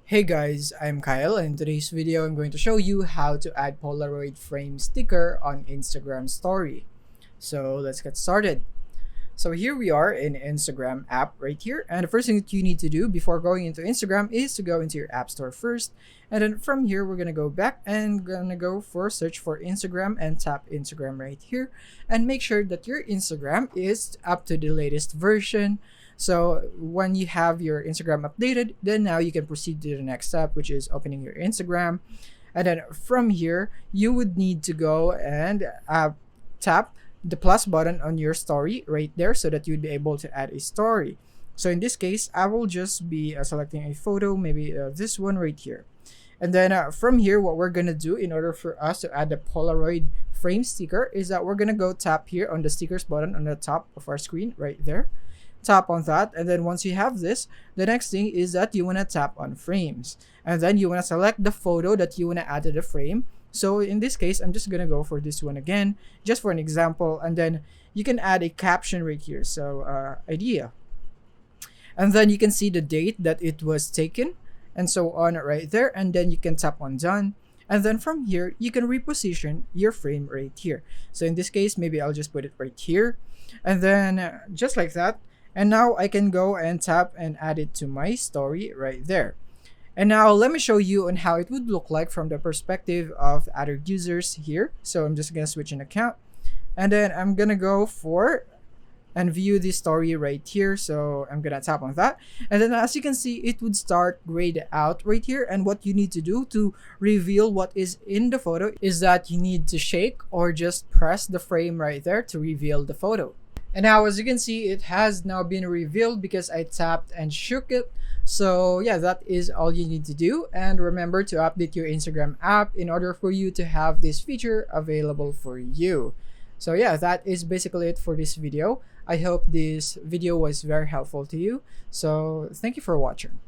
Hey guys, I'm Kyle, and in today's video I'm going to show you how to add Polaroid frame sticker on Instagram story. So let's get started. So here we are in Instagram app right here, and the first thing that you need to do before going into Instagram is to go into your app store first, and then from here we're gonna go back and gonna go for search for Instagram and tap Instagram right here, and make sure that your Instagram is up to the latest version. So when you have your Instagram updated, then now you can proceed to the next step, which is opening your Instagram, and then from here you would need to go and tap the plus button on your story right there so that you'd be able to add a story. So in this case, I will just be selecting a photo, maybe this one right here. And then from here, what we're gonna do in order for us to add the Polaroid frame sticker is that we're gonna go tap here on the stickers button on the top of our screen right there. Tap on that, and then once you have this, the next thing is that you want to tap on frames, and then you want to select the photo that you want to add to the frame. So in this case, I'm just gonna go for this one again, just for an example, and then you can add a caption right here. So idea, and then you can see the date that it was taken, and so on right there, and then you can tap on done. And then from here, you can reposition your frame right here. So in this case, maybe I'll just put it right here, and then just like that. And now I can go and tap and add it to my story right there. And now let me show you on how it would look like from the perspective of other users here. So I'm just gonna switch an account, and then I'm gonna go for and view the story right here. So I'm gonna tap on that, and then as you can see, it would start grayed out right here. And what you need to do to reveal what is in the photo is that you need to shake or just press the frame right there to reveal the photo. And now as you can see, it has now been revealed because I tapped and shook it. So yeah, that is all you need to do. And remember to update your Instagram app in order for you to have this feature available for you. So yeah, that is basically it for this video. I hope this video was very helpful to you. So thank you for watching.